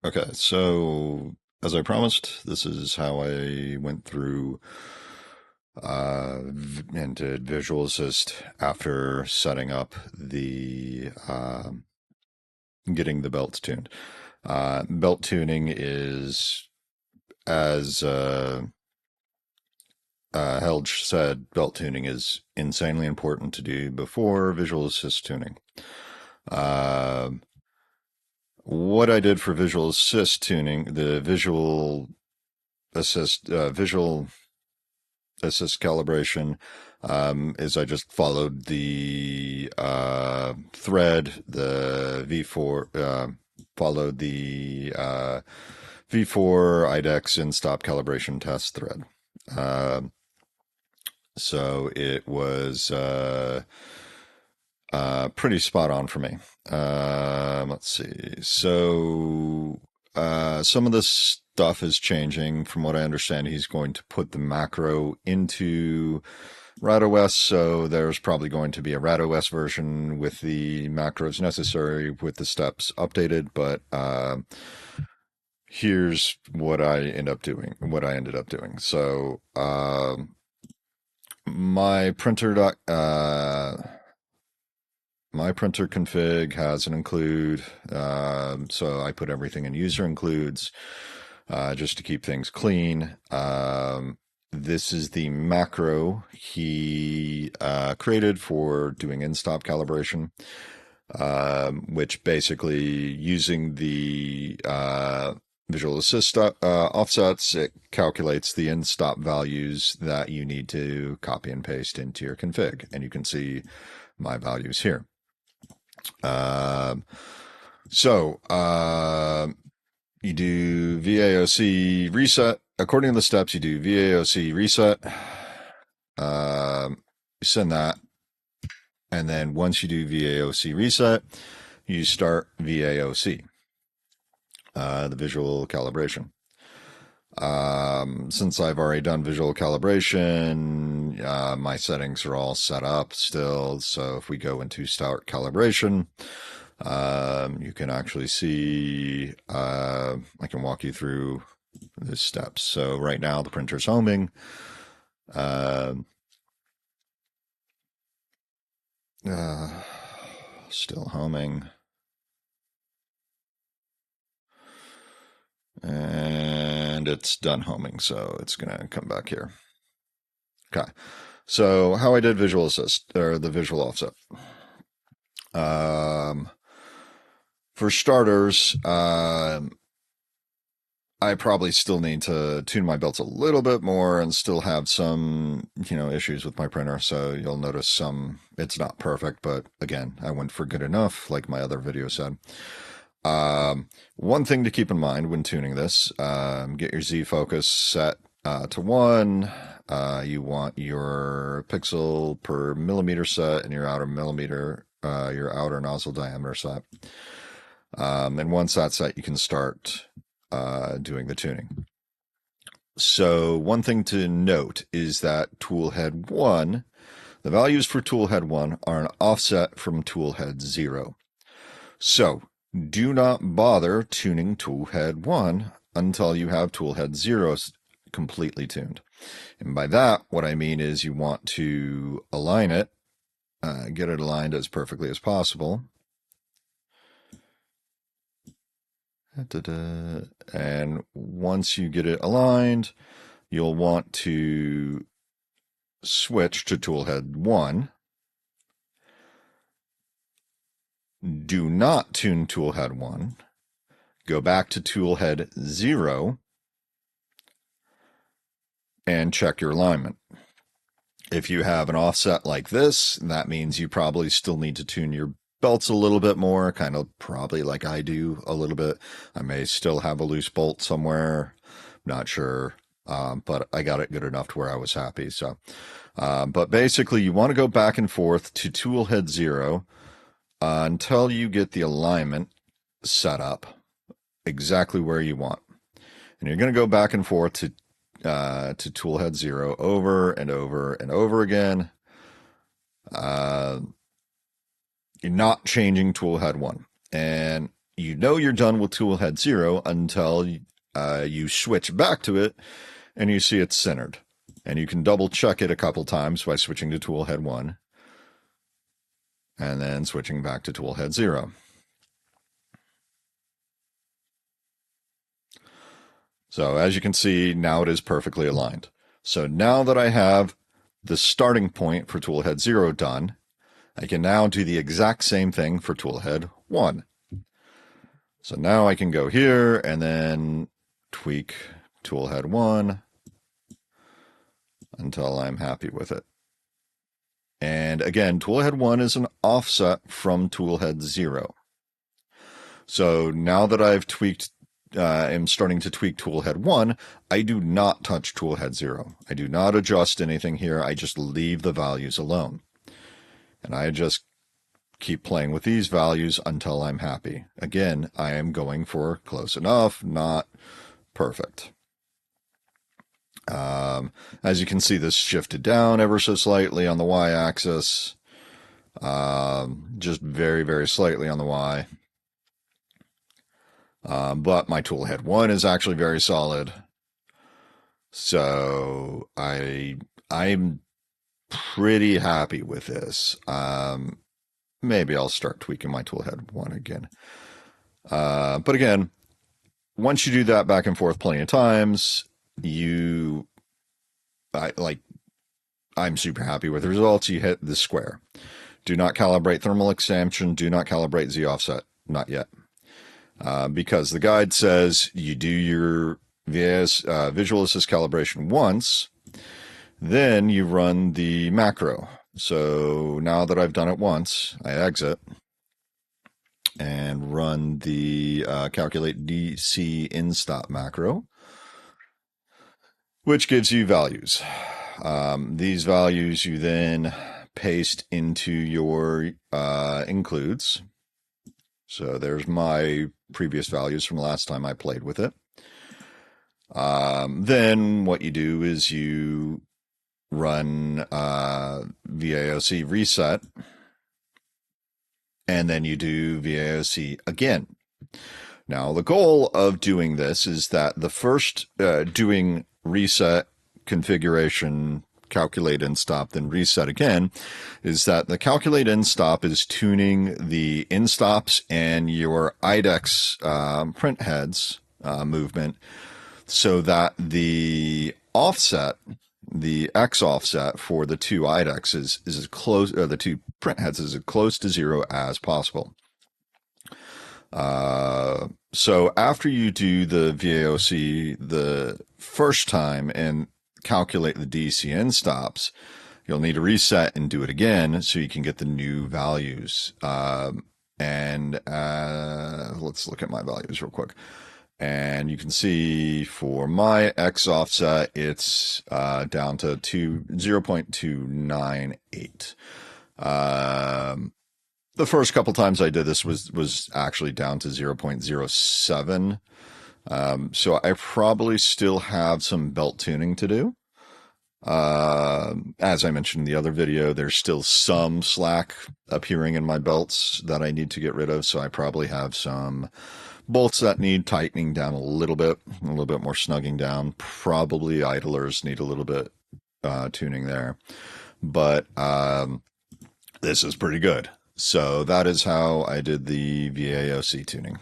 Okay, so as I promised, this is how I went through and did Visual Assist after setting up the getting the belts tuned. Belt tuning is, as Helge said, belt tuning is insanely important to do before Visual Assist tuning. Uh, what I did for Visual Assist tuning, the Visual Assist calibration, is I just followed the thread, the V4, followed the V4 IDEX and stop calibration test thread. Uh, so it was pretty spot on for me. Let's see. So some of this stuff is changing. From what I understand, he's going to put the macro into RatOS, so there's probably going to be a RatOS version with the macros necessary with the steps updated, but here's what I ended up doing. So my printer my printer config has an include, so I put everything in user includes just to keep things clean. This is the macro he created for doing in-stop calibration, which basically, using the Visual Assist offsets, it calculates the in-stop values that you need to copy and paste into your config. And you can see my values here. You do VAOC reset. According to the steps, you do VAOC reset. You send that. And then once you do VAOC reset, you start VAOC, the visual calibration. Since I've already done visual calibration, my settings are all set up still. So if we go into start calibration, you can actually see, I can walk you through the steps. So right now the printer's homing. Still homing. And it's done homing, so it's going to come back here. Okay. So how I did Visual Assist, or the visual offset. For starters, I probably still need to tune my belts a little bit more and still have some, issues with my printer. So you'll notice it's not perfect, but again, I went for good enough, like my other video said. One thing to keep in mind when tuning this, get your Z focus set to 1. You want your pixel per millimeter set and your outer nozzle diameter set. And once that's set, you can start doing the tuning. So one thing to note is that toolhead 1, the values for toolhead 1 are an offset from toolhead 0. So do not bother tuning toolhead 1 until you have toolhead 0 completely tuned. And by that, what I mean is you want to align it, get it aligned as perfectly as possible. And once you get it aligned, you'll want to switch to toolhead 1. Do not tune toolhead 1. Go back to toolhead 0 and check your alignment. If you have an offset like this, that means you probably still need to tune your belts a little bit more, kind of probably like I do a little bit. I may still have a loose bolt somewhere, not sure, but I got it good enough to where I was happy. So, but basically you want to go back and forth to toolhead 0 until you get the alignment set up exactly where you want. And you're going to go back and forth to toolhead 0 over and over and over again. You're not changing toolhead 1. And you know you're done with tool head 0 until you switch back to it and you see it's centered. And you can double check it a couple times by switching to tool head 1 and then switching back to tool head 0. So as you can see, now it is perfectly aligned. So now that I have the starting point for tool head 0 done, I can now do the exact same thing for tool head 1. So now I can go here and then tweak tool head 1 until I'm happy with it. And again, tool head 1 is an offset from tool head 0. So now that I've tweaked, I'm starting to tweak tool head 1, I do not touch tool head 0. I do not adjust anything here. I just leave the values alone. And I just keep playing with these values until I'm happy. Again, I am going for close enough, not perfect. As you can see, this shifted down ever so slightly on the y-axis, just very, very slightly on the y. But my tool head 1 is actually very solid. So I'm pretty happy with this. Maybe I'll start tweaking my tool head 1 again. But again, once you do that back and forth plenty of times, I'm super happy with the results. You hit the square. Do not calibrate thermal expansion. Do not calibrate Z offset. Not yet. Because the guide says you do your visual assist calibration once, then you run the macro. So now that I've done it once, I exit and run the calculate DC in stop macro, which gives you values. These values you then paste into your includes. So there's my previous values from the last time I played with it. Then what you do is you run VAOC reset, and then you do VAOC again. Now, the goal of doing this is that the first doing reset, configuration, calculate and stop, then reset again, is that the calculate and stop is tuning the in stops and your IDEX print heads movement so that the offset, the X offset for the two IDEXs is as close, the two print heads is as close to 0 as possible. So after you do the VAOC the first time and calculate the DC in stops, you'll need to reset and do it again so you can get the new values. Let's look at my values real quick. And you can see for my X offset, it's down to 0.298. The first couple times I did this was actually down to 0.07. So I probably still have some belt tuning to do. As I mentioned in the other video, there's still some slack appearing in my belts that I need to get rid of. So I probably have some bolts that need tightening down a little bit more snugging down. Probably idlers need a little bit tuning there. But this is pretty good. So that is how I did the VAOC tuning.